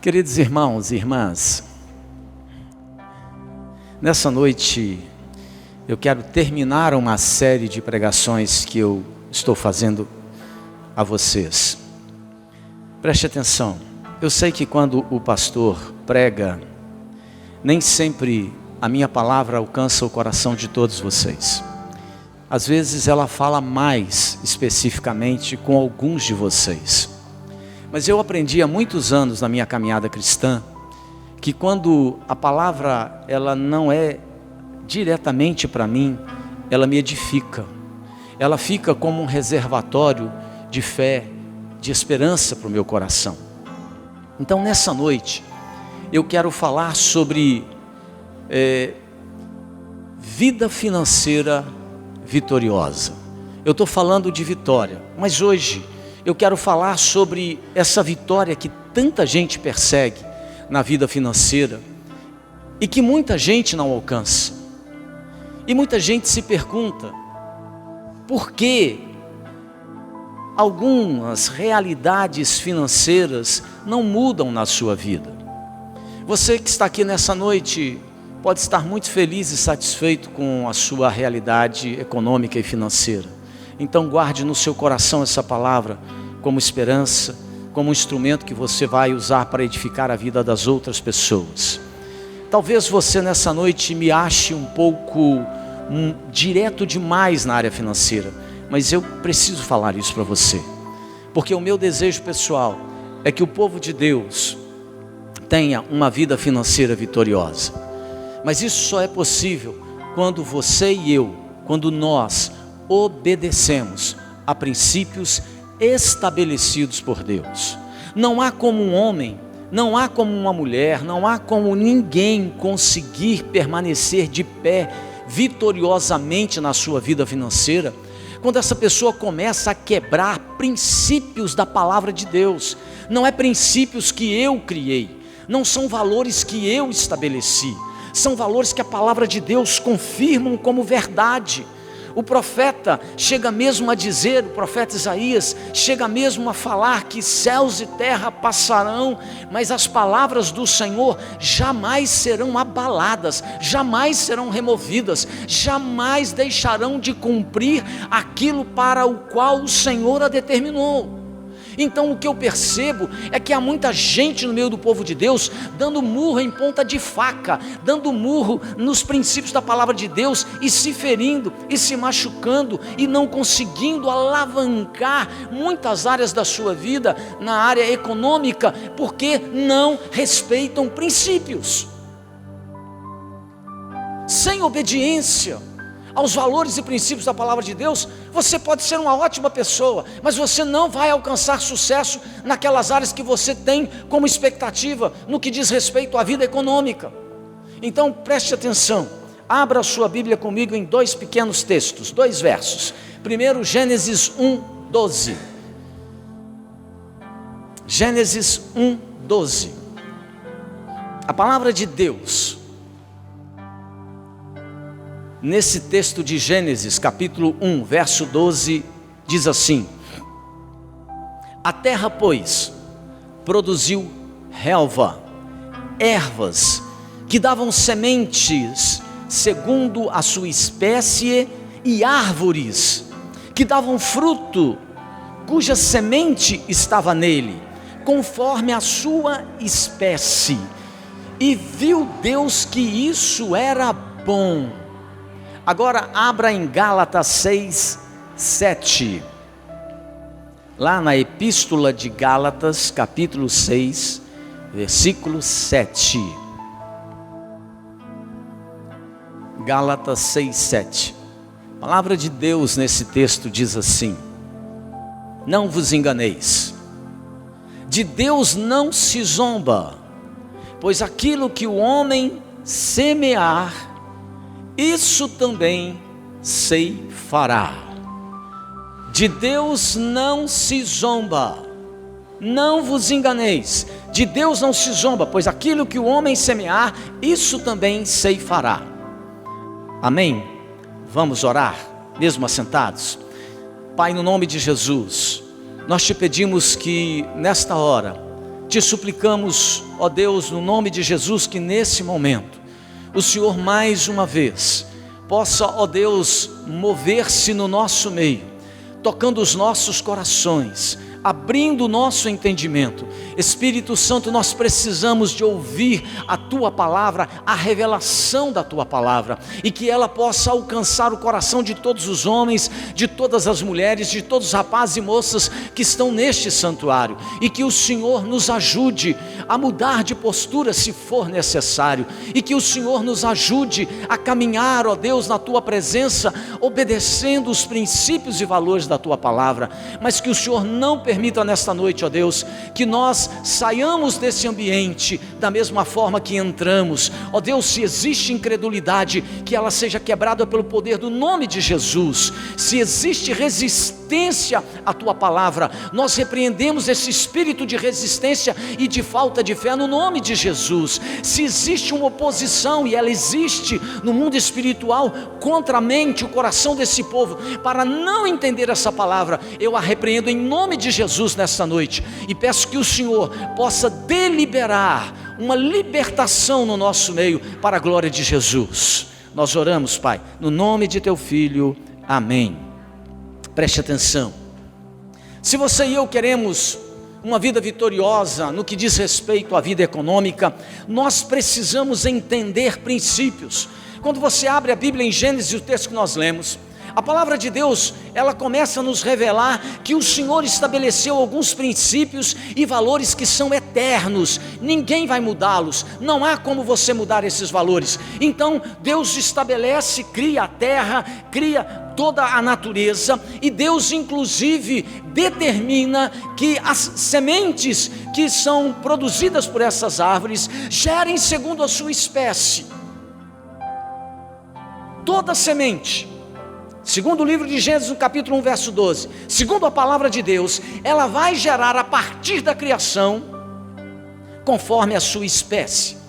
Queridos irmãos e irmãs, nessa noite eu quero terminar uma série de pregações que eu estou fazendo a vocês. Preste atenção, eu sei que quando o pastor prega, nem sempre a minha palavra alcança o coração de todos vocês. Às vezes ela fala mais especificamente com alguns de vocês. Mas eu aprendi há muitos anos na minha caminhada cristã, que quando a palavra ela não é diretamente para mim, ela me edifica. Ela fica como um reservatório de fé, de esperança para o meu coração. Então nessa noite, eu quero falar sobre vida financeira vitoriosa. Eu estou falando de vitória, mas hoje eu quero falar sobre essa vitória que tanta gente persegue na vida financeira e que muita gente não alcança. E muita gente se pergunta, por que algumas realidades financeiras não mudam na sua vida? Você que está aqui nessa noite pode estar muito feliz e satisfeito com a sua realidade econômica e financeira. Então guarde no seu coração essa palavra como esperança, como um instrumento que você vai usar para edificar a vida das outras pessoas. Talvez você nessa noite me ache um pouco direto demais na área financeira, mas eu preciso falar isso para você, porque o meu desejo pessoal é que o povo de Deus tenha uma vida financeira vitoriosa. Mas isso só é possível quando você e eu, quando nós obedecemos a princípios estabelecidos por Deus. Não há como um homem, não há como uma mulher, não há como ninguém conseguir permanecer de pé vitoriosamente na sua vida financeira quando essa pessoa começa a quebrar princípios da palavra de Deus. Não é princípios que eu criei, não são valores que eu estabeleci, são valores que a palavra de Deus confirmam como verdade. O profeta chega mesmo a dizer, o profeta Isaías chega mesmo a falar que céus e terra passarão, mas as palavras do Senhor jamais serão abaladas, jamais serão removidas, jamais deixarão de cumprir aquilo para o qual o Senhor a determinou. Então o que eu percebo é que há muita gente no meio do povo de Deus dando murro em ponta de faca, dando murro nos princípios da palavra de Deus e se ferindo e se machucando e não conseguindo alavancar muitas áreas da sua vida na área econômica, porque não respeitam princípios. Sem obediência aos valores e princípios da palavra de Deus, você pode ser uma ótima pessoa, mas você não vai alcançar sucesso naquelas áreas que você tem como expectativa no que diz respeito à vida econômica. Então preste atenção, abra a sua Bíblia comigo em dois pequenos textos, dois versos. Primeiro, Gênesis 1:12. Gênesis 1:12. A palavra de Deus nesse texto de Gênesis, capítulo 1, verso 12, diz assim: a terra, pois, produziu relva, ervas, que davam sementes segundo a sua espécie, e árvores, que davam fruto, cuja semente estava nele, conforme a sua espécie. E viu Deus que isso era bom. Agora abra em Gálatas 6:7, lá na epístola de Gálatas, capítulo 6, versículo 7. Gálatas 6:7. A palavra de Deus nesse texto diz assim: não vos enganeis, de Deus não se zomba, pois aquilo que o homem semear, isso também ceifará. De Deus não se zomba, não vos enganeis, de Deus não se zomba, pois aquilo que o homem semear, isso também ceifará. Amém? Vamos orar, mesmo assentados. Pai, no nome de Jesus, nós te pedimos que nesta hora Te suplicamos, ó Deus, no nome de Jesus, que nesse momento o Senhor mais uma vez possa, ó Deus, mover-se no nosso meio, tocando os nossos corações, abrindo o nosso entendimento. Espírito Santo, nós precisamos de ouvir a Tua palavra, a revelação da Tua palavra, e que ela possa alcançar o coração de todos os homens, de todas as mulheres, de todos os rapazes e moças que estão neste santuário, e que o Senhor nos ajude a mudar de postura se for necessário, e que o Senhor nos ajude a caminhar, ó Deus, na Tua presença, obedecendo os princípios e valores da Tua palavra, mas que o Senhor não permita nesta noite, ó Deus, que nós saiamos desse ambiente da mesma forma que entramos. Ó Deus, se existe incredulidade, que ela seja quebrada pelo poder do nome de Jesus. Se existe resistência à Tua palavra, nós repreendemos esse espírito de resistência e de falta de fé no nome de Jesus. Se existe uma oposição, e ela existe no mundo espiritual, contra a mente, o coração desse povo, para não entender essa palavra, eu a repreendo em nome de Jesus nesta noite, e peço que o Senhor possa deliberar uma libertação no nosso meio, para a glória de Jesus. Nós oramos, Pai, no nome de Teu Filho, amém. Preste atenção. Se você e eu queremos uma vida vitoriosa no que diz respeito à vida econômica, nós precisamos entender princípios. Quando você abre a Bíblia em Gênesis, o texto que nós lemos, a palavra de Deus, ela começa a nos revelar que o Senhor estabeleceu alguns princípios e valores que são eternos, ninguém vai mudá-los, não há como você mudar esses valores. Então Deus estabelece, cria a terra, cria toda a natureza, e Deus inclusive determina que as sementes que são produzidas por essas árvores gerem segundo a sua espécie. Toda semente, segundo o livro de Gênesis, no capítulo 1, verso 12, segundo a palavra de Deus, ela vai gerar a partir da criação, conforme a sua espécie.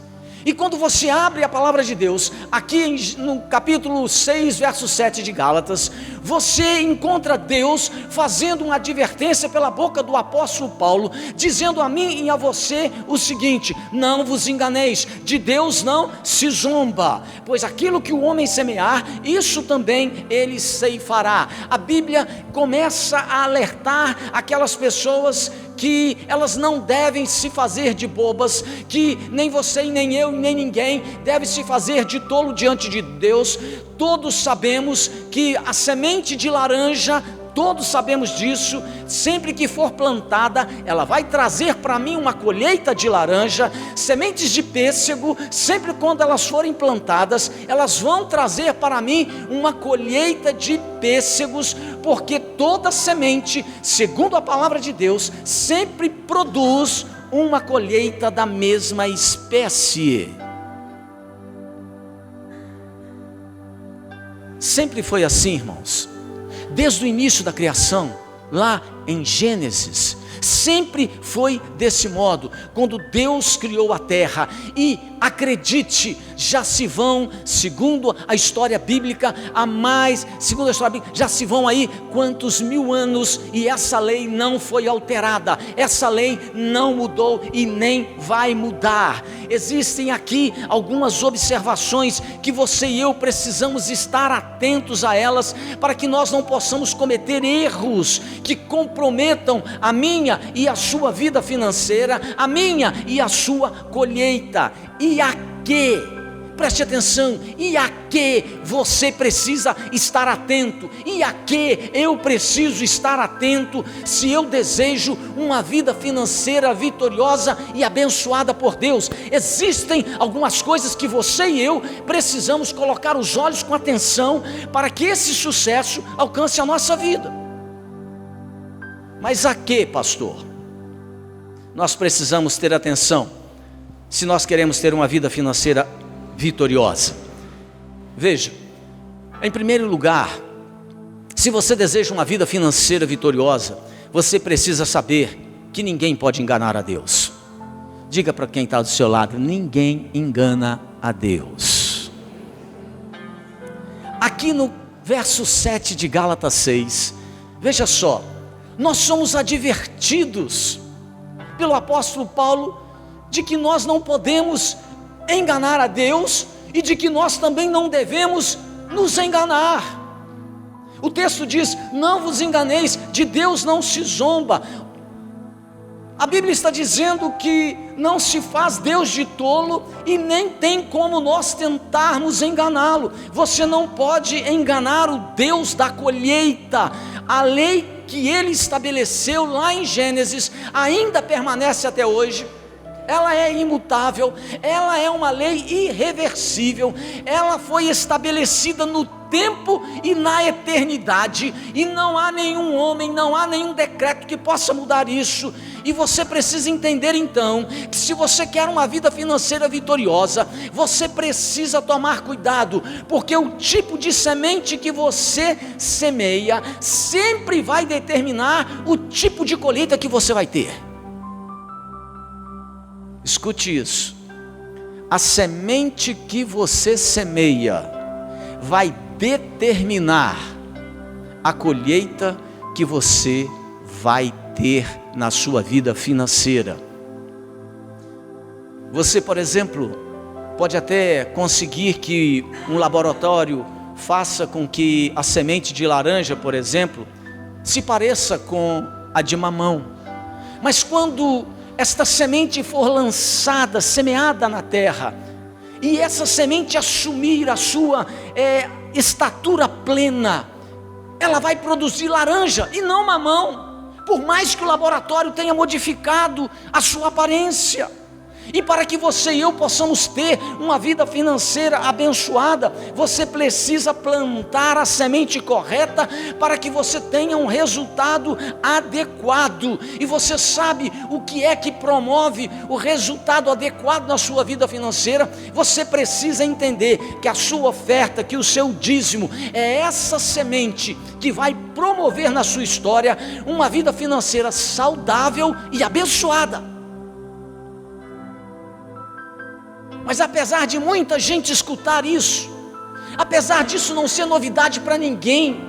E quando você abre a palavra de Deus, aqui no capítulo 6, verso 7 de Gálatas, você encontra Deus fazendo uma advertência pela boca do apóstolo Paulo, dizendo a mim e a você o seguinte: não vos enganeis, de Deus não se zomba, pois aquilo que o homem semear, isso também ele ceifará. A Bíblia começa a alertar aquelas pessoas que elas não devem se fazer de bobas, que nem você e nem eu e nem ninguém deve se fazer de tolo diante de Deus. Todos sabemos que a semente de laranja, todos sabemos disso, sempre que for plantada, ela vai trazer para mim uma colheita de laranja. Sementes de pêssego, sempre quando elas forem plantadas, elas vão trazer para mim uma colheita de pêssegos, porque toda semente, segundo a palavra de Deus, sempre produz uma colheita da mesma espécie. Sempre foi assim, irmãos. Desde o início da criação, lá em Gênesis, sempre foi desse modo. Quando Deus criou a terra, e acredite, já se vão, segundo a história bíblica, já se vão aí quantos mil anos, e essa lei não foi alterada, essa lei não mudou e nem vai mudar. Existem aqui algumas observações que você e eu precisamos estar atentos a elas, para que nós não possamos cometer erros que comprometam a minha e a sua vida financeira, a minha e a sua colheita. E a que, preste atenção, e a que você precisa estar atento, e a que eu preciso estar atento, se eu desejo uma vida financeira vitoriosa e abençoada por Deus. Existem algumas coisas que você e eu precisamos colocar os olhos com atenção, para que esse sucesso alcance a nossa vida. Mas a que, pastor, nós precisamos ter atenção, se nós queremos ter uma vida financeira vitoriosa? Veja, em primeiro lugar, se você deseja uma vida financeira vitoriosa, você precisa saber que ninguém pode enganar a Deus. Diga para quem está do seu lado: ninguém engana a Deus. Aqui no verso 7 de Gálatas 6, veja só, nós somos advertidos pelo apóstolo Paulo de que nós não podemos enganar a Deus e de que nós também não devemos nos enganar. O texto diz: não vos enganeis, de Deus não se zomba. A Bíblia está dizendo que não se faz Deus de tolo e nem tem como nós tentarmos enganá-lo. Você não pode enganar o Deus da colheita. A lei que ele estabeleceu lá em Gênesis ainda permanece até hoje. Ela é imutável, ela é uma lei irreversível, ela foi estabelecida no tempo e na eternidade, e não há nenhum homem, não há nenhum decreto que possa mudar isso. E você precisa entender então, que se você quer uma vida financeira vitoriosa, você precisa tomar cuidado, porque o tipo de semente que você semeia, sempre vai determinar o tipo de colheita que você vai ter. Escute isso: a semente que você semeia vai determinar a colheita que você vai ter na sua vida financeira. Você, por exemplo, pode até conseguir que um laboratório faça com que a semente de laranja, por exemplo, se pareça com a de mamão, mas quando esta semente for lançada, semeada na terra, e essa semente assumir a sua estatura plena, ela vai produzir laranja e não mamão, por mais que o laboratório tenha modificado a sua aparência. E para que você e eu possamos ter uma vida financeira abençoada, você precisa plantar a semente correta para que você tenha um resultado adequado. E você sabe o que é que promove o resultado adequado na sua vida financeira? Você precisa entender que a sua oferta, que o seu dízimo é essa semente que vai promover na sua história uma vida financeira saudável e abençoada. Mas apesar de muita gente escutar isso, apesar disso não ser novidade para ninguém,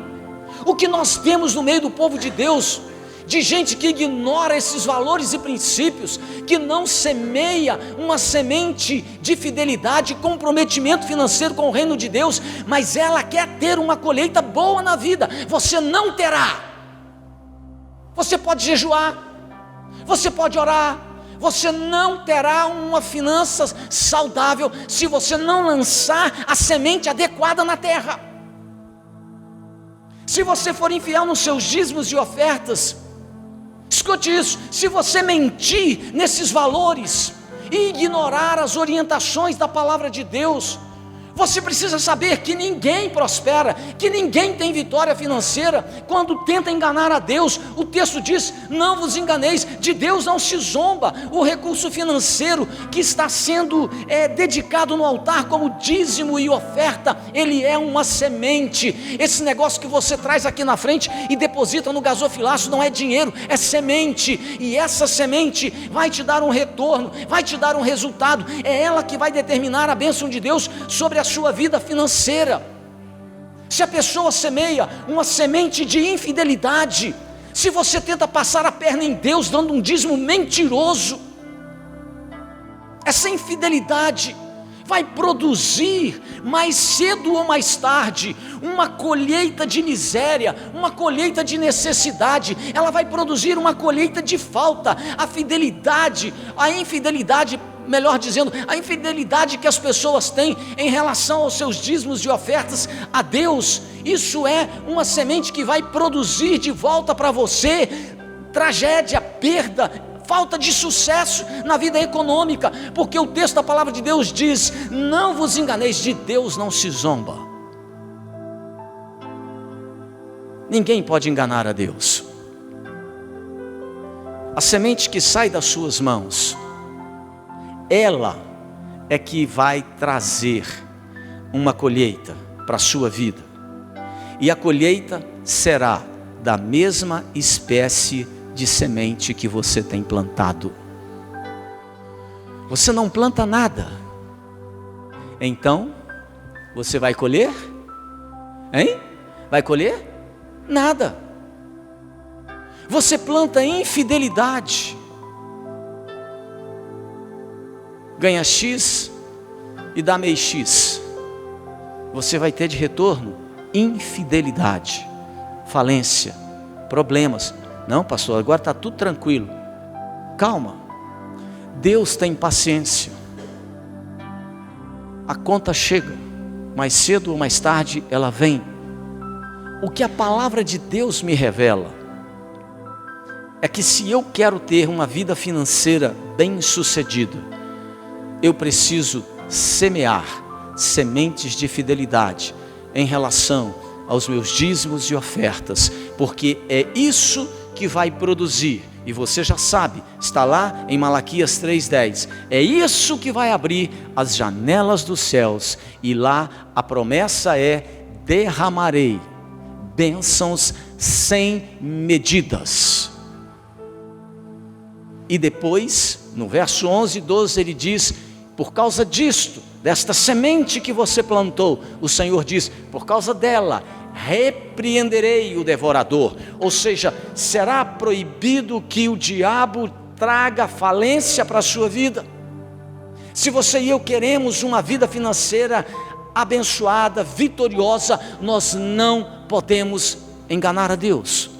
o que nós temos no meio do povo de Deus, de gente que ignora esses valores e princípios, que não semeia uma semente de fidelidade e comprometimento financeiro com o reino de Deus, mas ela quer ter uma colheita boa na vida. Você não terá. Você pode jejuar, você pode orar, você não terá uma finança saudável se você não lançar a semente adequada na terra. Se você for infiel nos seus dízimos e ofertas, escute isso: se você mentir nesses valores e ignorar as orientações da palavra de Deus, você precisa saber que ninguém prospera, que ninguém tem vitória financeira quando tenta enganar a Deus. O texto diz: não vos enganeis, de Deus não se zomba. O recurso financeiro que está sendo dedicado no altar como dízimo e oferta, ele é uma semente. Esse negócio que você traz aqui na frente e deposita no gasofilaço não é dinheiro, é semente. E essa semente vai te dar um retorno, vai te dar um resultado. É ela que vai determinar a bênção de Deus sobre a sua vida financeira. Se a pessoa semeia uma semente de infidelidade, se você tenta passar a perna em Deus dando um dízimo mentiroso, essa infidelidade vai produzir mais cedo ou mais tarde uma colheita de miséria, uma colheita de necessidade. Ela vai produzir uma colheita de falta. A fidelidade, a infidelidade, melhor dizendo, a infidelidade que as pessoas têm em relação aos seus dízimos e ofertas a Deus, isso é uma semente que vai produzir de volta para você tragédia, perda, falta de sucesso na vida econômica, porque o texto da palavra de Deus diz: não vos enganeis, de Deus não se zomba. Ninguém pode enganar a Deus. A semente que sai das suas mãos, ela é que vai trazer uma colheita para a sua vida, e a colheita será da mesma espécie de semente que você tem plantado. Você não planta nada, então você vai colher? Hein? Vai colher? Nada. Você planta infidelidade, ganha X e dá meio X, você vai ter de retorno infidelidade, falência, problemas. Não, pastor, agora está tudo tranquilo. Calma, Deus tem paciência. A conta chega, mais cedo ou mais tarde ela vem. O que a palavra de Deus me revela é que se eu quero ter uma vida financeira bem-sucedida, eu preciso semear sementes de fidelidade em relação aos meus dízimos e ofertas, porque é isso que vai produzir, e você já sabe, está lá em Malaquias 3:10, é isso que vai abrir as janelas dos céus, e lá a promessa é: derramarei bênçãos sem medidas. E depois, no verso 11 e 12, ele diz: por causa disto, desta semente que você plantou, o Senhor diz, por causa dela, repreenderei o devorador. Ou seja, será proibido que o diabo traga falência para a sua vida. Se você e eu queremos uma vida financeira abençoada, vitoriosa, nós não podemos enganar a Deus.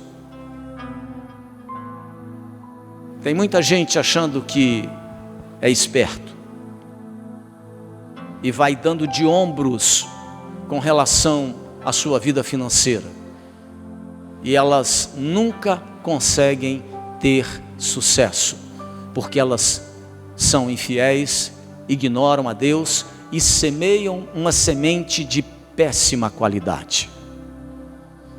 Tem muita gente achando que é esperto e vai dando de ombros com relação à sua vida financeira, e elas nunca conseguem ter sucesso, porque elas são infiéis, ignoram a Deus e semeiam uma semente de péssima qualidade.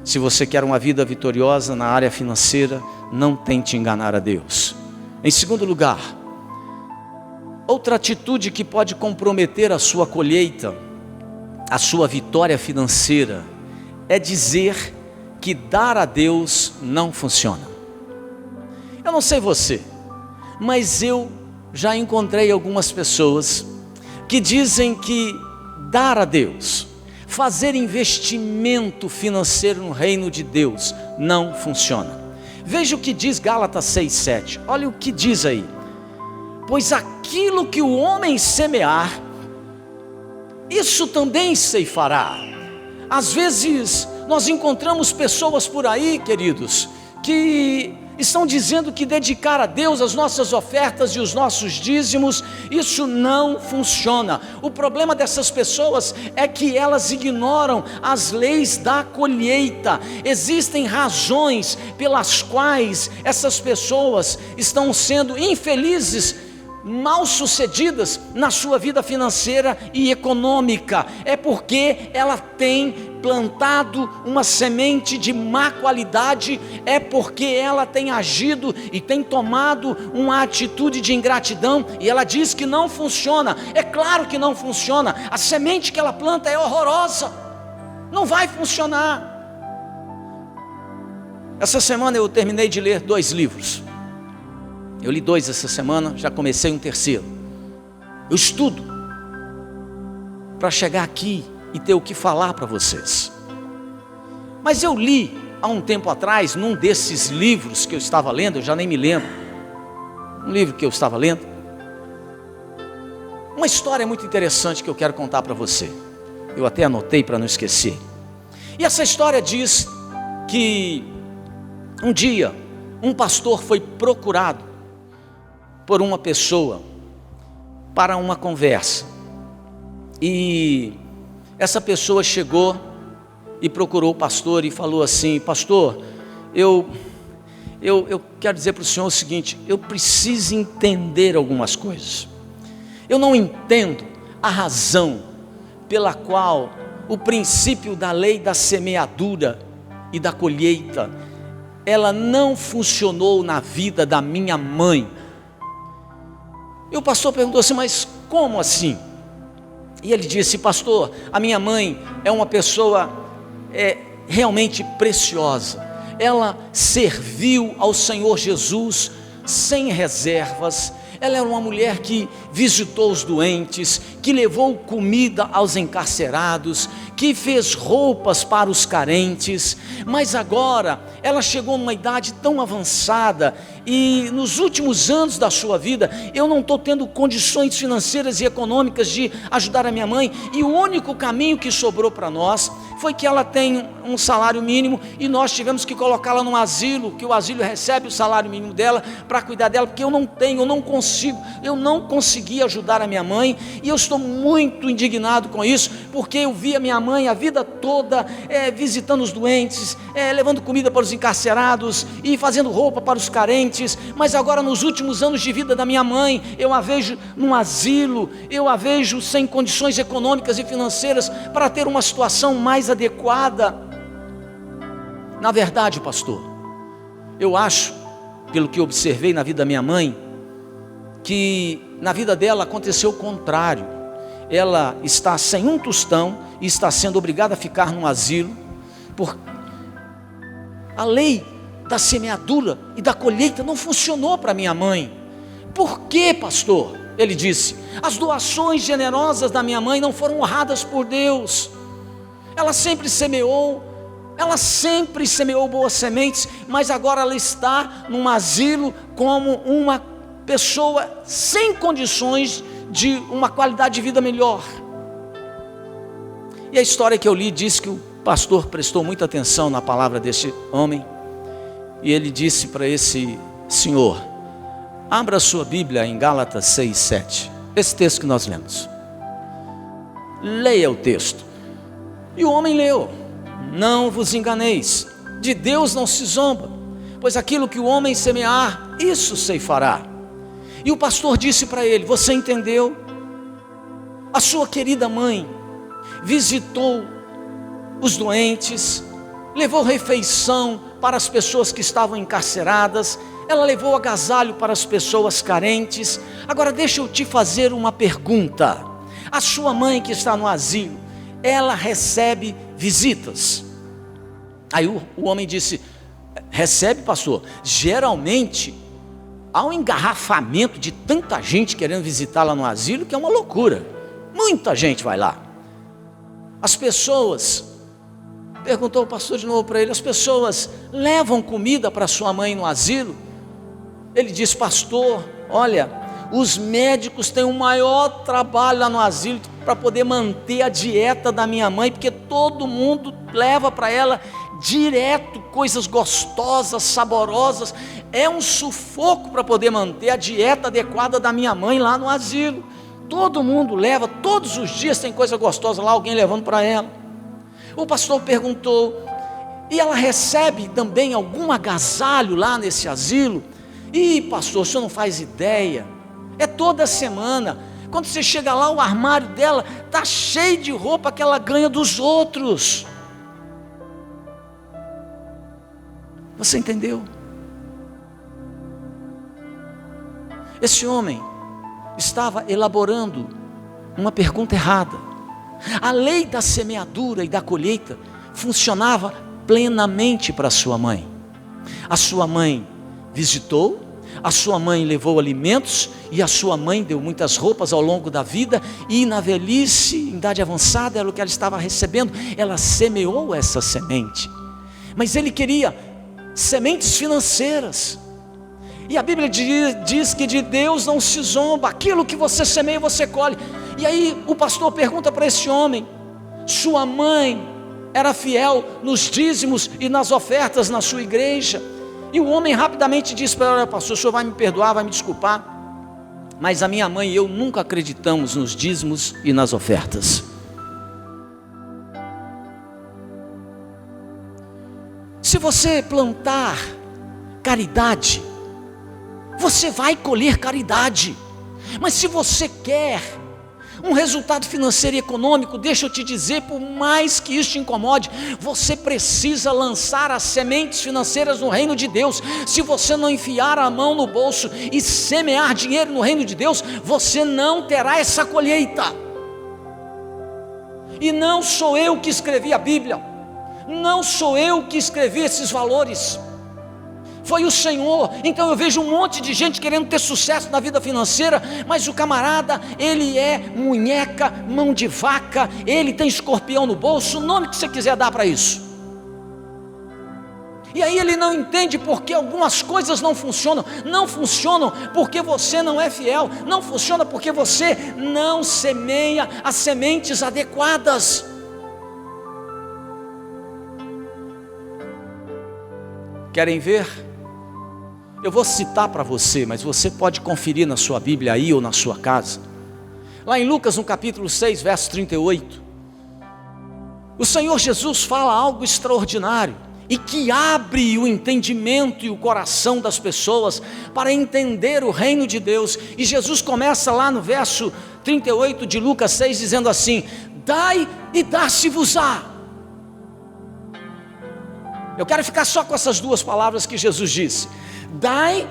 Se você quer uma vida vitoriosa na área financeira, não tente enganar a Deus. Em segundo lugar, outra atitude que pode comprometer a sua colheita, a sua vitória financeira, é dizer que dar a Deus não funciona. Eu não sei você, mas eu já encontrei algumas pessoas que dizem que dar a Deus, fazer investimento financeiro no reino de Deus, não funciona. Veja o que diz Gálatas 6:7, olha o que diz aí: pois aquilo que o homem semear, isso também ceifará. Às vezes nós encontramos pessoas por aí, queridos, que estão dizendo que dedicar a Deus as nossas ofertas e os nossos dízimos, isso não funciona. O problema dessas pessoas é que elas ignoram as leis da colheita. Existem razões pelas quais essas pessoas estão sendo infelizes, mal sucedidas na sua vida financeira e econômica. É porque ela tem plantado uma semente de má qualidade, é porque ela tem agido e tem tomado uma atitude de ingratidão, e ela diz que não funciona. É claro que não funciona, a semente que ela planta é horrorosa, não vai funcionar. Essa semana eu terminei de ler 2 livros. Eu li 2 essa semana, já comecei um terceiro. Eu estudo para chegar aqui e ter o que falar para vocês. Mas eu li há um tempo atrás, num desses livros que eu estava lendo, eu já nem me lembro, um livro que eu estava lendo, uma história muito interessante que eu quero contar para você. Eu até anotei para não esquecer. E essa história diz que um dia um pastor foi procurado por uma pessoa para uma conversa, e essa pessoa chegou e procurou o pastor e falou assim: pastor, eu quero dizer para o senhor o seguinte, eu preciso entender algumas coisas. Eu não entendo a razão pela qual o princípio da lei da semeadura e da colheita, ela não funcionou na vida da minha mãe. E o pastor perguntou assim: mas como assim? E ele disse: pastor, a minha mãe é uma pessoa realmente preciosa. Ela serviu ao Senhor Jesus sem reservas. Ela era uma mulher que visitou os doentes, que levou comida aos encarcerados, que fez roupas para os carentes, mas agora ela chegou numa idade tão avançada e nos últimos anos da sua vida, eu não estou tendo condições financeiras e econômicas de ajudar a minha mãe, e o único caminho que sobrou para nós foi que ela tem um salário mínimo e nós tivemos que colocá-la num asilo, que o asilo recebe o salário mínimo dela para cuidar dela, porque eu não consegui ajudar a minha mãe, e eu estou muito indignado com isso, porque eu vi a minha mãe a vida toda visitando os doentes, levando comida para os encarcerados e fazendo roupa para os carentes, mas agora nos últimos anos de vida da minha mãe, eu a vejo num asilo, eu a vejo sem condições econômicas e financeiras para ter uma situação mais adequada. Na verdade, pastor, eu acho, pelo que observei na vida da minha mãe, que na vida dela aconteceu o contrário. Ela está sem um tostão e está sendo obrigada a ficar num asilo, por a lei da semeadura e da colheita não funcionou para minha mãe. Por quê, pastor? Ele disse: as doações generosas da minha mãe não foram honradas por Deus. Ela sempre semeou boas sementes, mas agora ela está num asilo como uma pessoa sem condições de uma qualidade de vida melhor. E a história que eu li diz que o pastor prestou muita atenção na palavra desse homem, e ele disse para esse senhor: abra a sua Bíblia em Gálatas 6:7, esse texto que nós lemos, leia o texto. E o homem leu: não vos enganeis, de Deus não se zomba, pois aquilo que o homem semear, isso ceifará. E o pastor disse para ele: você entendeu? A sua querida mãe visitou os doentes, levou refeição para as pessoas que estavam encarceradas, ela levou agasalho para as pessoas carentes. Agora deixa eu te fazer uma pergunta: a sua mãe que está no asilo, ela recebe visitas? Aí o homem disse: recebe, pastor. Geralmente há um engarrafamento de tanta gente querendo visitá-la no asilo, que é uma loucura. Muita gente vai lá. As pessoas, perguntou o pastor de novo para ele, as pessoas levam comida para sua mãe no asilo? Ele disse: pastor, olha, os médicos têm o maior trabalho lá no asilo para poder manter a dieta da minha mãe, porque todo mundo leva para ela direto coisas gostosas, saborosas. É um sufoco para poder manter a dieta adequada da minha mãe lá no asilo. Todo mundo leva, todos os dias tem coisa gostosa lá, alguém levando para ela. O pastor perguntou: e ela recebe também algum agasalho lá nesse asilo? Ih, pastor, o senhor não faz ideia, é toda semana. Quando você chega lá, o armário dela está cheio de roupa que ela ganha dos outros. Você entendeu? Esse homem estava elaborando uma pergunta errada. A lei da semeadura e da colheita funcionava plenamente para sua mãe. A sua mãe visitou, a sua mãe levou alimentos, e a sua mãe deu muitas roupas ao longo da vida, e na velhice, em idade avançada, era o que ela estava recebendo. Ela semeou essa semente, mas ele queria sementes financeiras. E a Bíblia diz que de Deus não se zomba, aquilo que você semeia você colhe. E aí o pastor pergunta para esse homem: sua mãe era fiel nos dízimos e nas ofertas na sua igreja? E o homem rapidamente diz para ele: olha, pastor, o senhor vai me perdoar, vai me desculpar, mas a minha mãe e eu nunca acreditamos nos dízimos e nas ofertas. Se você plantar caridade, você vai colher caridade. Mas se você quer um resultado financeiro e econômico, deixa eu te dizer, por mais que isso te incomode, você precisa lançar as sementes financeiras no reino de Deus. Se você não enfiar a mão no bolso e semear dinheiro no reino de Deus, você não terá essa colheita. E não sou eu que escrevi a Bíblia, não sou eu que escrevi esses valores. foi o Senhor. Então eu vejo um monte de gente querendo ter sucesso na vida financeira, mas o camarada, ele é munheca, mão de vaca, ele tem escorpião no bolso, o nome que você quiser dar para isso. E aí ele não entende porque algumas coisas não funcionam porque você não é fiel, não funciona porque você não semeia as sementes adequadas. Querem ver? Eu vou citar para você, mas você pode conferir na sua Bíblia aí ou na sua casa. Lá em Lucas, no capítulo 6, verso 38, o Senhor Jesus fala algo extraordinário e que abre o entendimento e o coração das pessoas para entender o reino de Deus. E Jesus começa lá no verso 38 de Lucas 6, dizendo assim: dai e dar-se-vos-á. Eu quero ficar só com essas duas palavras que Jesus disse: dai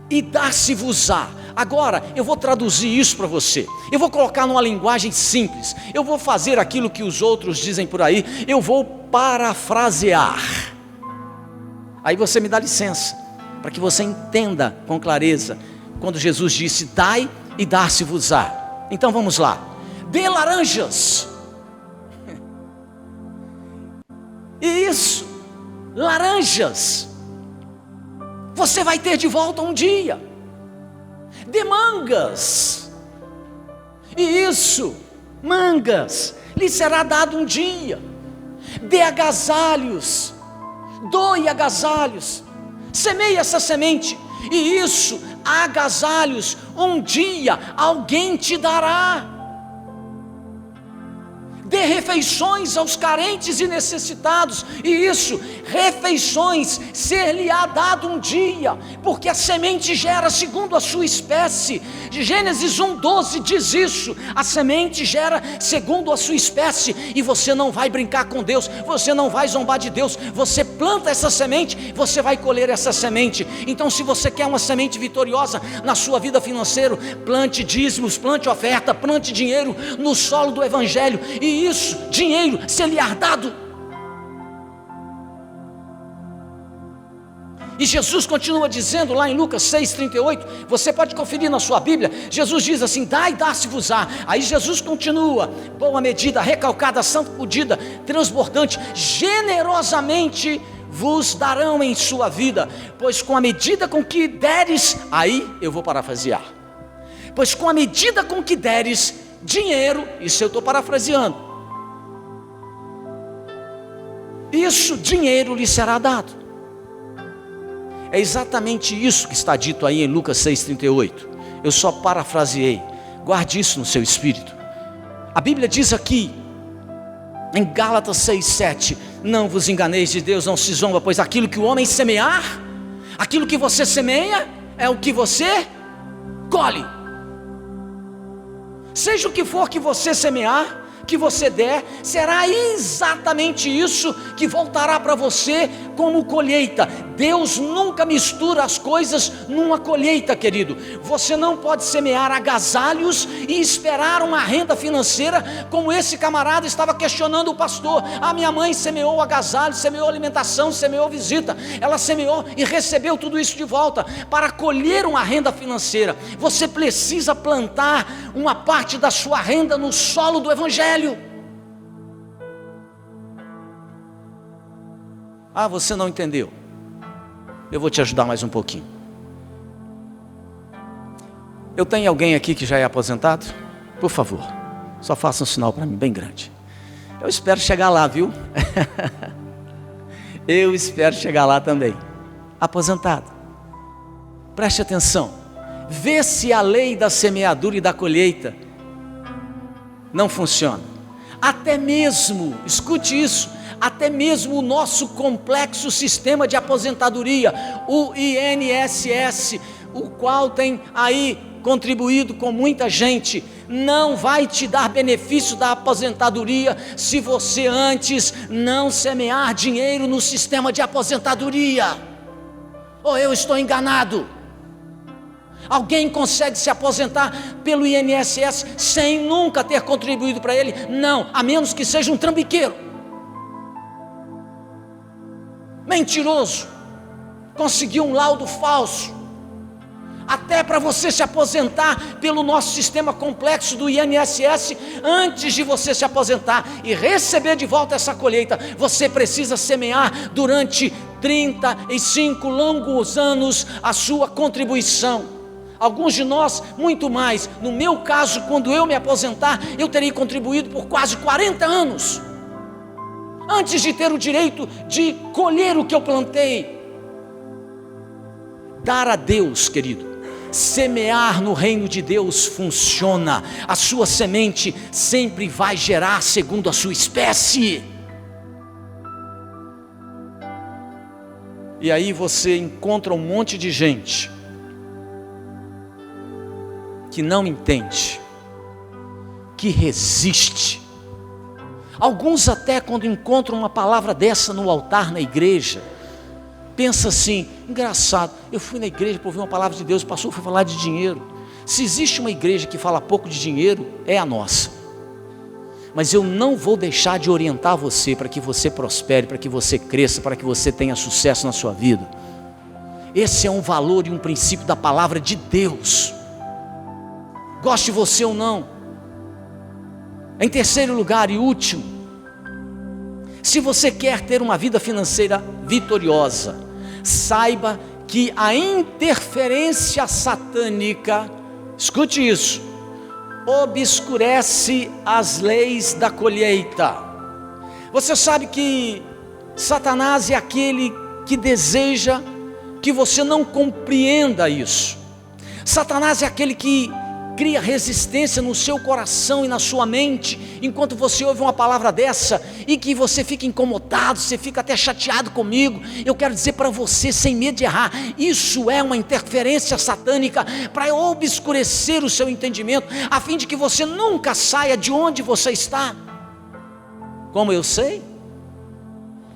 e dar-se-vos-á. Agora eu vou traduzir isso para você, eu vou colocar numa linguagem simples, eu vou fazer aquilo que os outros dizem por aí, eu vou parafrasear. Aí você me dá licença, para que você entenda com clareza, quando Jesus disse dai e dar-se-vos-á. Então vamos lá: dê laranjas. Isso, laranjas, você vai ter de volta um dia. Dê mangas, e isso, mangas, lhe será dado um dia. Dê agasalhos, doe agasalhos, semeie essa semente, e isso, agasalhos, um dia alguém te dará. Dê refeições aos carentes e necessitados, e isso, refeições, ser-lhe-á dado um dia, porque a semente gera segundo a sua espécie. Gênesis 1:12 diz isso: a semente gera segundo a sua espécie. E você não vai brincar com Deus, você não vai zombar de Deus, você planta essa semente, você vai colher essa semente. Então, se você quer uma semente vitoriosa na sua vida financeira, plante dízimos, plante oferta, plante dinheiro no solo do Evangelho, e isso, dinheiro, ser-lhe-á dado. E Jesus continua dizendo lá em Lucas 6:38, você pode conferir na sua Bíblia, Jesus diz assim: dai e dar-se-vos-á. Aí Jesus continua: boa medida, recalcada, sacudida, transbordante, generosamente vos darão em sua vida, pois com a medida com que deres, aí eu vou parafrasear, pois com a medida com que deres dinheiro, isso eu estou parafraseando, isso, dinheiro lhe será dado. É exatamente isso que está dito aí em Lucas 6:38. Eu só parafraseei, guarde isso no seu espírito. A Bíblia diz aqui em Gálatas 6:7, não vos enganeis, de Deus não se zomba, pois aquilo que o homem semear, aquilo que você semeia, é o que você colhe. Seja o que for que você semear, que você der, será exatamente isso que voltará para você como colheita. Deus nunca mistura as coisas numa colheita, querido. Você não pode semear agasalhos e esperar uma renda financeira, como esse camarada estava questionando o pastor. A minha mãe semeou agasalho, semeou alimentação, semeou visita, ela semeou e recebeu tudo isso de volta. Para colher uma renda financeira, você precisa plantar uma parte da sua renda no solo do Evangelho. Ah, você não entendeu? Eu vou te ajudar mais um pouquinho. Eu tenho alguém aqui que já é aposentado? Por favor, só faça um sinal para mim bem grande. Eu espero chegar lá, viu? Eu espero chegar lá também. Aposentado, preste atenção. Vê se a lei da semeadura e da colheita não funciona. Até mesmo, escute isso, até mesmo o nosso complexo sistema de aposentadoria, o INSS, o qual tem aí contribuído com muita gente, não vai te dar benefício da aposentadoria se você antes não semear dinheiro no sistema de aposentadoria. Ou eu estou enganado? Alguém consegue se aposentar pelo INSS sem nunca ter contribuído para ele? Não, a menos que seja um trambiqueiro, mentiroso, conseguir um laudo falso, até para você se aposentar pelo nosso sistema complexo do INSS, antes de você se aposentar e receber de volta essa colheita, você precisa semear durante 35 longos anos a sua contribuição. Alguns de nós, muito mais. No meu caso, quando eu me aposentar, eu terei contribuído por quase 40 anos, antes de ter o direito de colher o que eu plantei. Dar a Deus, querido, semear no reino de Deus funciona. A sua semente sempre vai gerar segundo a sua espécie. E aí você encontra um monte de gente que não entende, que resiste. Alguns até quando encontram uma palavra dessa no altar na igreja, pensa assim: engraçado, eu fui na igreja para ouvir uma palavra de Deus, o pastor foi falar de dinheiro. Se existe uma igreja que fala pouco de dinheiro, é a nossa. Mas eu não vou deixar de orientar você para que você prospere, para que você cresça, para que você tenha sucesso na sua vida. Esse é um valor e um princípio da palavra de Deus, goste você ou não. Em terceiro lugar e último, se você quer ter uma vida financeira vitoriosa, saiba que a interferência satânica, escute isso, obscurece as leis da colheita. Você sabe que Satanás é aquele que deseja que você não compreenda isso. Satanás é aquele que cria resistência no seu coração e na sua mente, enquanto você ouve uma palavra dessa, e que você fica incomodado, você fica até chateado comigo. Eu quero dizer para você, sem medo de errar, isso é uma interferência satânica para obscurecer o seu entendimento, a fim de que você nunca saia de onde você está. Como eu sei?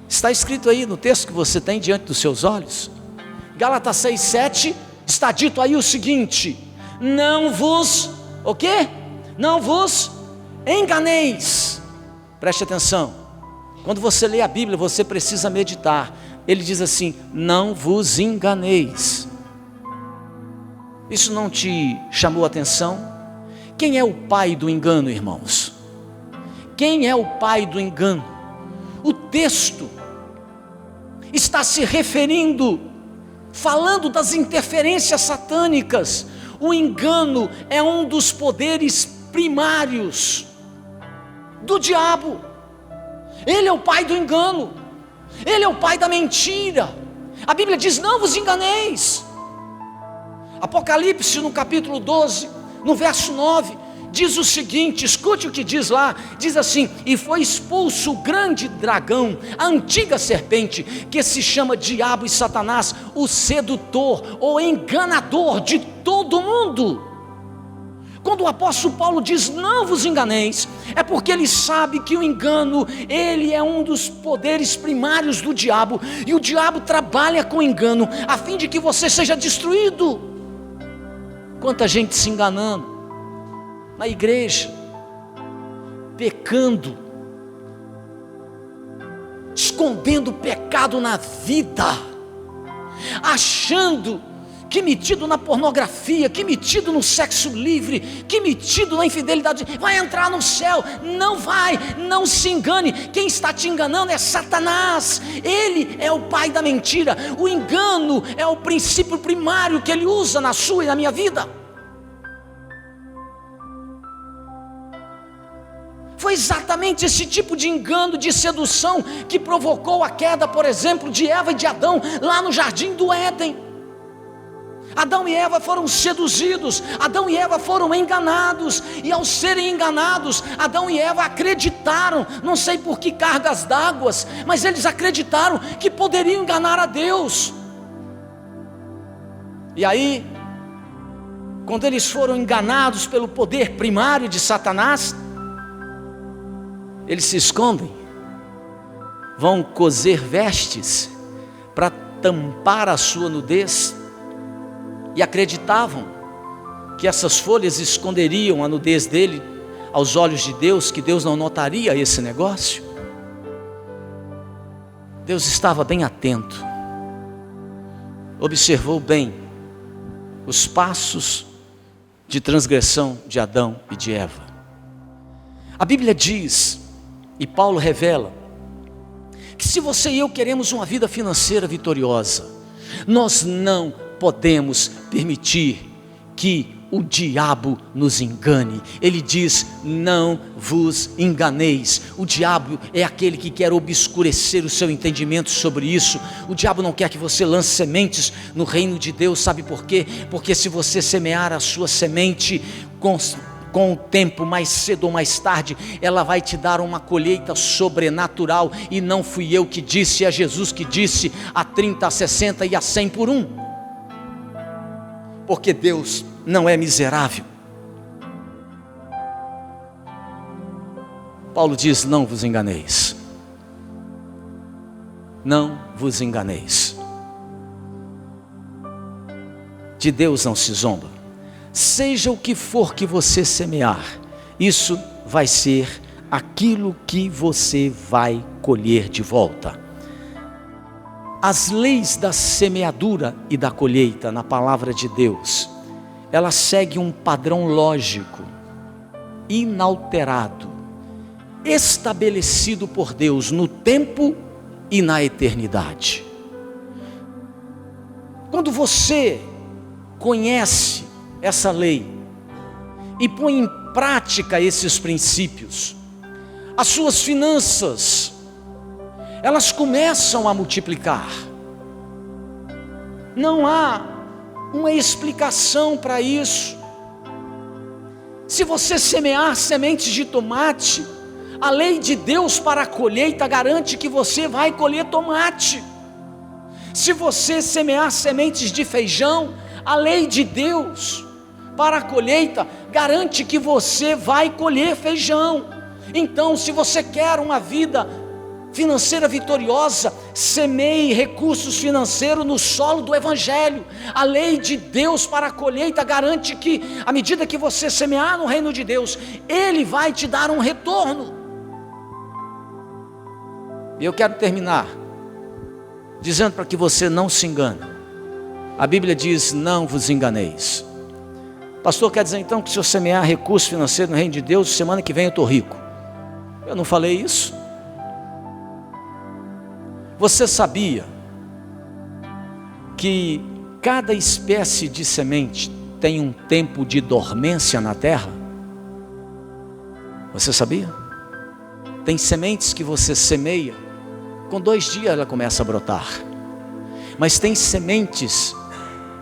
Está escrito aí no texto que você tem diante dos seus olhos, Gálatas 6:7, está dito aí o seguinte: não vos, o quê? Não vos enganeis. Preste atenção, quando você lê a Bíblia, você precisa meditar. Ele diz assim: não vos enganeis. Isso não te chamou a atenção? Quem é o pai do engano, irmãos? Quem é o pai do engano? O texto está se referindo, falando das interferências satânicas. O engano é um dos poderes primários do diabo. Ele é o pai do engano, ele é o pai da mentira. A Bíblia diz: não vos enganeis. Apocalipse no capítulo 12, no verso 9, diz o seguinte, escute o que diz lá, diz assim: e foi expulso o grande dragão, a antiga serpente, que se chama Diabo e Satanás, o sedutor ou enganador de todo mundo. Quando o apóstolo Paulo diz não vos enganeis, é porque ele sabe que o engano, ele é um dos poderes primários do diabo, e o diabo trabalha com engano, a fim de que você seja destruído. Quanta gente se enganando na igreja, pecando, escondendo o pecado na vida, achando que metido na pornografia, que metido no sexo livre, que metido na infidelidade, vai entrar no céu. Não vai, não se engane. Quem está te enganando é Satanás. Ele é o pai da mentira. O engano é o princípio primário que ele usa na sua e na minha vida. Foi exatamente esse tipo de engano, de sedução, que provocou a queda, por exemplo, de Eva e de Adão, lá no jardim do Éden. Adão e Eva foram seduzidos, Adão e Eva foram enganados, e ao serem enganados, Adão e Eva acreditaram, não sei por que cargas d'água, mas eles acreditaram que poderiam enganar a Deus. E aí, quando eles foram enganados pelo poder primário de Satanás, eles se escondem, vão coser vestes para tampar a sua nudez, e acreditavam que essas folhas esconderiam a nudez dele aos olhos de Deus, que Deus não notaria esse negócio. Deus estava bem atento. observou bem os passos de transgressão de Adão e de Eva. A Bíblia diz, e Paulo revela, que se você e eu queremos uma vida financeira vitoriosa, nós não podemos permitir que o diabo nos engane. Ele diz: não vos enganeis. O diabo é aquele que quer obscurecer o seu entendimento sobre isso. O diabo não quer que você lance sementes no reino de Deus. Sabe por quê? Porque se você semear a sua semente com o tempo, mais cedo ou mais tarde, ela vai te dar uma colheita sobrenatural. E não fui eu que disse, é Jesus que disse: a 30, a 60 e a 100 por um. Porque Deus não é miserável. Paulo diz: não vos enganeis. Não vos enganeis. De Deus não se zomba. Seja o que for que você semear, isso vai ser aquilo que você vai colher de volta. As leis da semeadura e da colheita na palavra de Deus, ela segue um padrão lógico, inalterado, estabelecido por Deus no tempo e na eternidade. Quando você conhece essa lei e põe em prática esses princípios, as suas finanças, elas começam a multiplicar. Não há uma explicação para isso. Se você semear sementes de tomate, a lei de Deus para a colheita garante que você vai colher tomate. Se você semear sementes de feijão, a lei de Deus para a colheita garante que você vai colher feijão. Então, se você quer uma vida financeira vitoriosa, semeie recursos financeiros no solo do Evangelho. A lei de Deus para a colheita garante que, à medida que você semear no reino de Deus, Ele vai te dar um retorno. E eu quero terminar dizendo para que você não se engane. A Bíblia diz: não vos enganeis. Pastor, quer dizer então que se eu semear recurso financeiro no reino de Deus, semana que vem eu estou rico? Eu não falei isso. Você sabia que cada espécie de semente tem um tempo de dormência na terra? Você sabia? Tem sementes que você semeia, com 2 dias ela começa a brotar. Mas tem sementes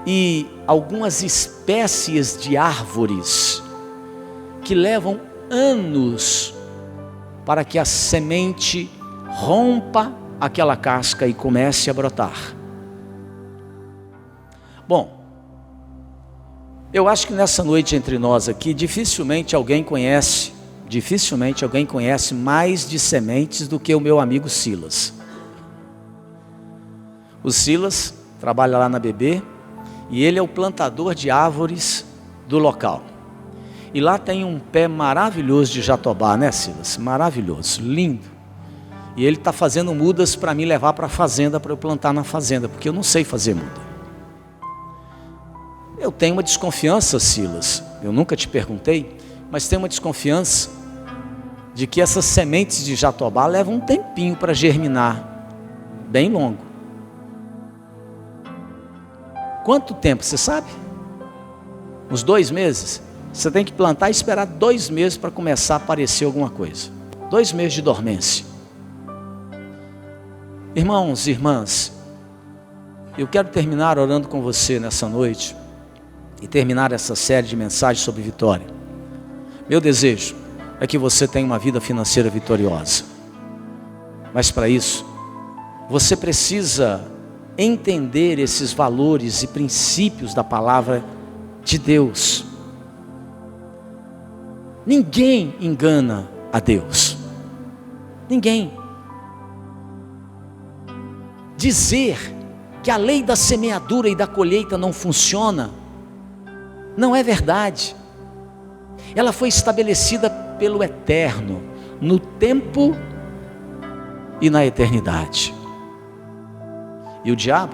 e algumas espécies de árvores que levam anos para que a semente rompa aquela casca e comece a brotar. Bom, eu acho que nessa noite entre nós aqui, dificilmente alguém conhece mais de sementes do que o meu amigo Silas. O Silas trabalha lá na BB e ele é o plantador de árvores do local. E lá tem um pé maravilhoso de jatobá, né, Silas? Maravilhoso, lindo. E ele está fazendo mudas para me levar para a fazenda, para eu plantar na fazenda, porque eu não sei fazer muda. Eu tenho uma desconfiança, Silas, eu nunca te perguntei, mas tenho uma desconfiança de que essas sementes de jatobá levam um tempinho para germinar, bem longo. Quanto tempo, você sabe? Uns 2 meses? Você tem que plantar e esperar 2 meses para começar a aparecer alguma coisa. 2 meses de dormência. Irmãos e irmãs, eu quero terminar orando com você nessa noite e terminar essa série de mensagens sobre vitória. Meu desejo é que você tenha uma vida financeira vitoriosa. Mas para isso, você precisa entender esses valores e princípios da palavra de Deus. Ninguém engana a Deus. Ninguém. Dizer que a lei da semeadura e da colheita não funciona, não é verdade. Ela foi estabelecida pelo Eterno, no tempo e na eternidade. E o diabo,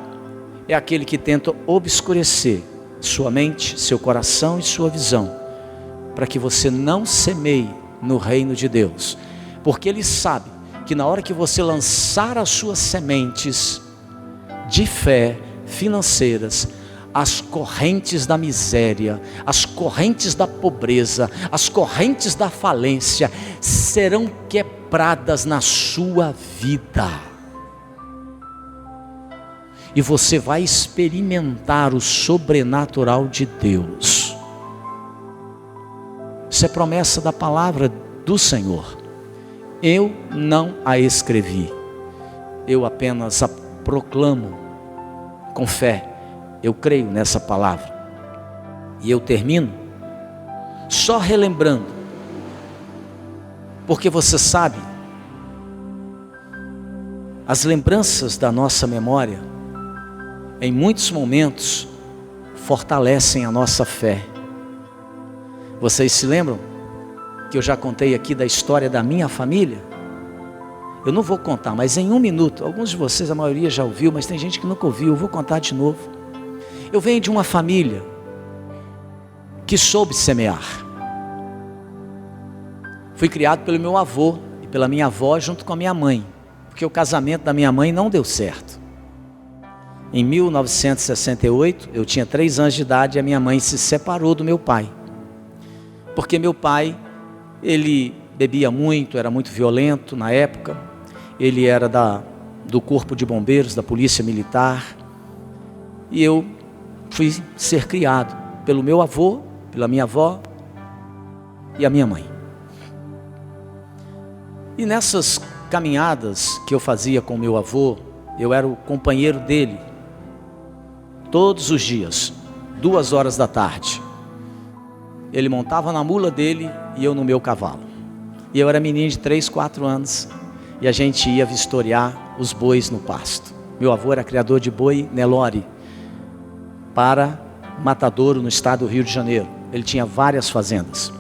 é aquele que tenta obscurecer sua mente, seu coração e sua visão, para que você não semeie no reino de Deus, porque ele sabe que na hora que você lançar as suas sementes de fé financeiras, as correntes da miséria, as correntes da pobreza, as correntes da falência serão quebradas na sua vida. E você vai experimentar o sobrenatural de Deus. Isso é promessa da palavra do Senhor. Eu não a escrevi, eu apenas a proclamo com fé. Eu creio nessa palavra. E eu termino só relembrando, porque você sabe, as lembranças da nossa memória, em muitos momentos, fortalecem a nossa fé. Vocês se lembram que eu já contei aqui da história da minha família? Eu não vou contar, mas em 1 minuto, alguns de vocês, a maioria já ouviu, mas tem gente que nunca ouviu, eu vou contar de novo. Eu venho de uma família que soube semear. Fui criado pelo meu avô e pela minha avó junto com a minha mãe, porque o casamento da minha mãe não deu certo. Em 1968, eu tinha 3 anos de idade e a minha mãe se separou do meu pai. Porque meu pai, ele bebia muito, era muito violento na época. Ele era do corpo de bombeiros, da polícia militar. E eu fui ser criado pelo meu avô, pela minha avó e a minha mãe. E nessas caminhadas que eu fazia com meu avô, eu era o companheiro dele, todos os dias, 2 horas da tarde. Ele montava na mula dele e eu no meu cavalo. E eu era menino de 3, 4 anos e a gente ia vistoriar os bois no pasto. Meu avô era criador de boi Nelore para matadouro no estado do Rio de Janeiro. Ele tinha várias fazendas.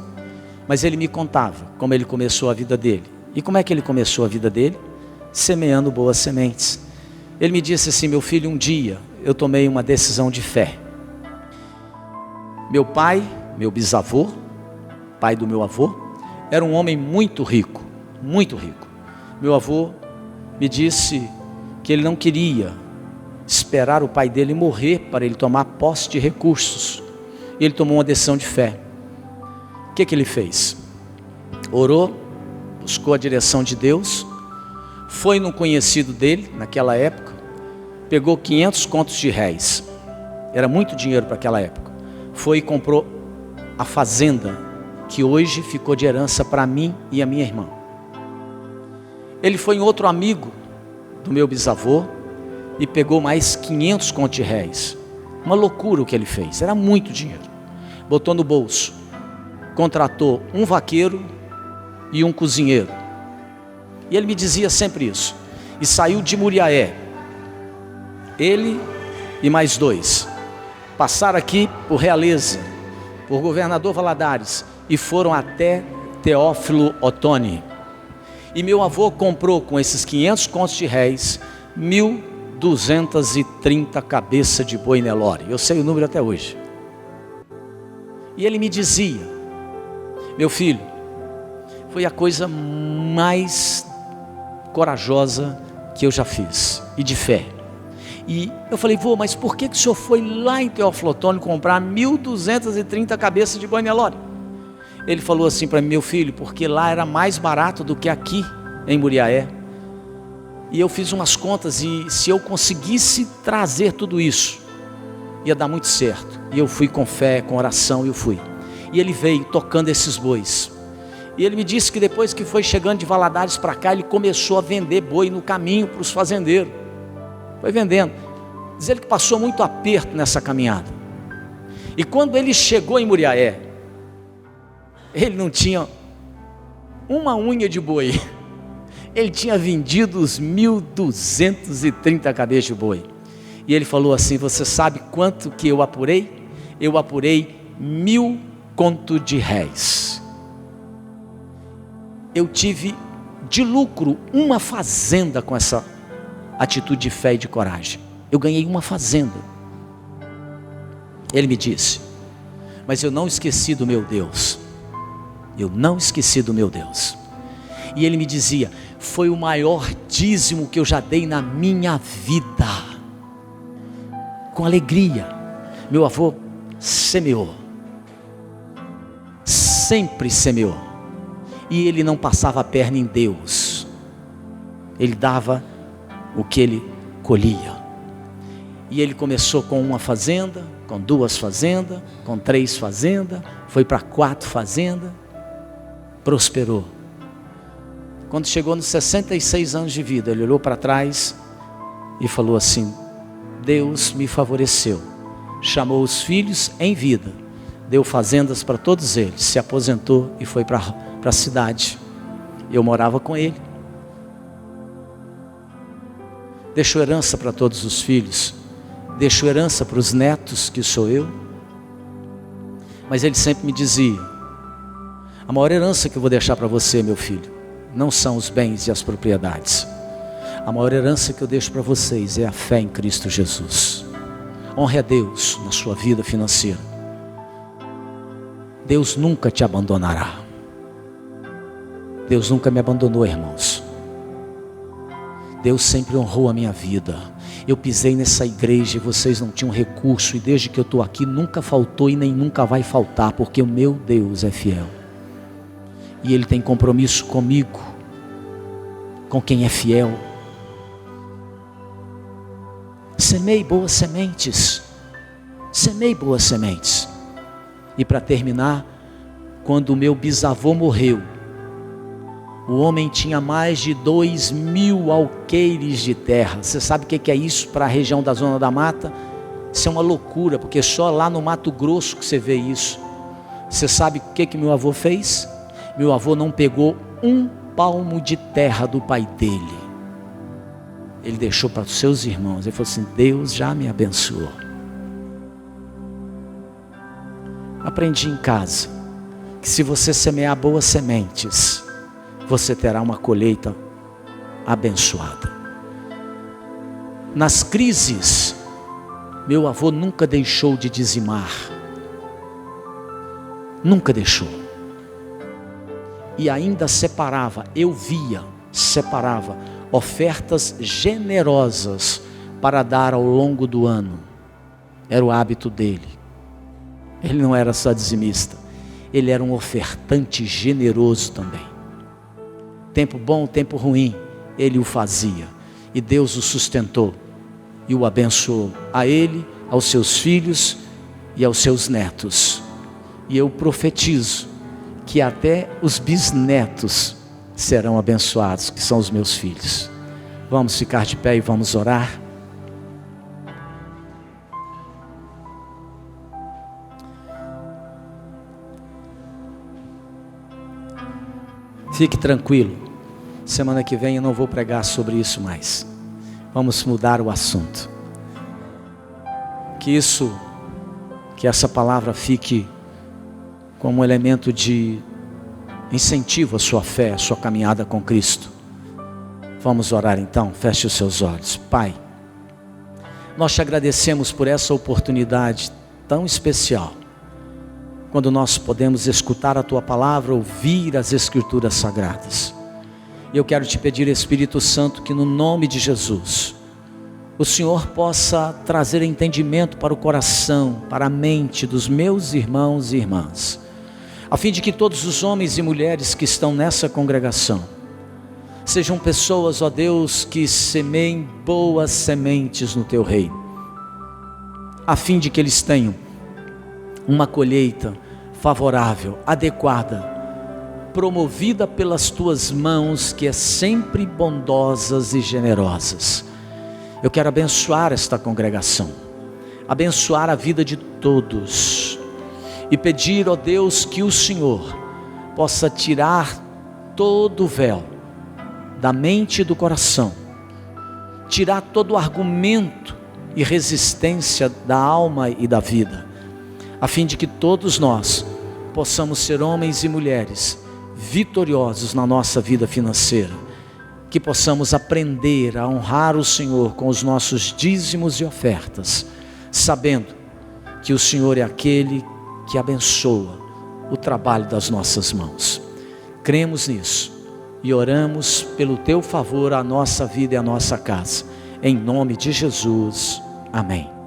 Mas ele me contava como ele começou a vida dele. E como é que ele começou a vida dele? Semeando boas sementes. Ele me disse assim: meu filho, um dia eu tomei uma decisão de fé. Meu pai, meu bisavô, pai do meu avô, era um homem muito rico, muito rico. Meu avô me disse que ele não queria esperar o pai dele morrer para ele tomar posse de recursos. E ele tomou uma decisão de fé. O que ele fez? Orou, buscou a direção de Deus, foi no conhecido dele, naquela época, pegou 500 contos de réis, era muito dinheiro para aquela época, foi e comprou a fazenda, que hoje ficou de herança para mim e a minha irmã. Ele foi em outro amigo do meu bisavô, e pegou mais 500 contos de réis, uma loucura o que ele fez, era muito dinheiro, botou no bolso, contratou um vaqueiro e um cozinheiro, e ele me dizia sempre isso, e saiu de Muriaé, ele e mais 2, passaram aqui por Realeza, por Governador Valadares, e foram até Teófilo Otoni, e meu avô comprou com esses 500 contos de réis, 1.230 cabeças de boi Nelore, eu sei o número até hoje, e ele me dizia: meu filho, foi a coisa mais corajosa que eu já fiz, e de fé. E eu falei: vô, mas por que o senhor foi lá em Teófilo Otoni comprar 1.230 cabeças de boi Nelore? Ele falou assim para mim: meu filho, porque lá era mais barato do que aqui em Muriaé. E eu fiz umas contas, e se eu conseguisse trazer tudo isso, ia dar muito certo. E eu fui com fé, com oração, e eu fui. E ele veio tocando esses bois. E ele me disse que depois que foi chegando de Valadares para cá, ele começou a vender boi no caminho para os fazendeiros. Foi vendendo. Diz ele que passou muito aperto nessa caminhada. E quando ele chegou em Muriaé, ele não tinha uma unha de boi. Ele tinha vendido os 1.230 cabeças de boi. E ele falou assim: você sabe quanto que eu apurei? Eu apurei 1.000 contos de réis. Eu tive de lucro uma fazenda com essa atitude de fé e de coragem. eu ganhei uma fazenda. Ele me disse: mas eu não esqueci do meu Deus. Eu não esqueci do meu Deus. E ele me dizia: foi o maior dízimo que eu já dei na minha vida. Com alegria. Meu avô semeou. Sempre semeou. E ele não passava a perna em Deus. Ele dava o que ele colhia. E ele começou com uma fazenda, com 2 fazendas, com 3 fazendas, foi para 4 fazendas, prosperou. Quando chegou nos 66 anos de vida, ele olhou para trás e falou assim: Deus me favoreceu, chamou os filhos em vida, deu fazendas para todos eles, se aposentou e foi para a cidade. Eu morava com ele. Deixou herança para todos os filhos, deixou herança para os netos, que sou eu. Mas ele sempre me dizia: a maior herança que eu vou deixar para você, meu filho, não são os bens e as propriedades. A maior herança que eu deixo para vocês é a fé em Cristo Jesus. Honre a Deus na sua vida financeira. Deus nunca te abandonará. Deus nunca me abandonou, irmãos. Deus sempre honrou a minha vida. Eu pisei nessa igreja e vocês não tinham recurso, e desde que eu estou aqui nunca faltou e nem nunca vai faltar, porque o meu Deus é fiel. E Ele tem compromisso comigo, com quem é fiel. Semei boas sementes. Semei boas sementes. E para terminar, quando o meu bisavô morreu, o homem tinha mais de 2.000 alqueires de terra. Você sabe o que é isso para a região da Zona da Mata? Isso é uma loucura, porque só lá no Mato Grosso que você vê isso. Você sabe o que meu avô fez? Meu avô não pegou um palmo de terra do pai dele. Ele deixou para os seus irmãos. Ele falou assim: Deus já me abençoou. Aprendi em casa que se você semear boas sementes, você terá uma colheita abençoada. Nas crises, meu avô nunca deixou de dizimar. Nunca deixou. E ainda separava, eu via, separava ofertas generosas para dar ao longo do ano. Era o hábito dele. Ele não era só dizimista, ele era um ofertante generoso também. Tempo bom, tempo ruim, ele o fazia. E Deus o sustentou e o abençoou, a ele, aos seus filhos e aos seus netos. E eu profetizo que até os bisnetos serão abençoados, que são os meus filhos. Vamos ficar de pé e vamos orar. Fique tranquilo, semana que vem eu não vou pregar sobre isso mais. Vamos mudar o assunto. Que essa palavra fique como um elemento de incentivo à sua fé, à sua caminhada com Cristo. Vamos orar então, feche os seus olhos. Pai, nós te agradecemos por essa oportunidade tão especial, quando nós podemos escutar a Tua palavra, ouvir as Escrituras Sagradas. E eu quero te pedir, Espírito Santo, que no nome de Jesus, o Senhor possa trazer entendimento para o coração, para a mente dos meus irmãos e irmãs, a fim de que todos os homens e mulheres que estão nessa congregação, sejam pessoas, ó Deus, que semeiem boas sementes no Teu reino, a fim de que eles tenham uma colheita favorável, adequada, promovida pelas Tuas mãos, que é sempre bondosas e generosas. Eu quero abençoar esta congregação, abençoar a vida de todos, e pedir, ó Deus, que o Senhor possa tirar todo o véu da mente e do coração, tirar todo o argumento e resistência da alma e da vida, a fim de que todos nós possamos ser homens e mulheres vitoriosos na nossa vida financeira, que possamos aprender a honrar o Senhor com os nossos dízimos e ofertas, sabendo que o Senhor é aquele que abençoa o trabalho das nossas mãos. Cremos nisso e oramos pelo teu favor à nossa vida e à nossa casa. Em nome de Jesus, amém.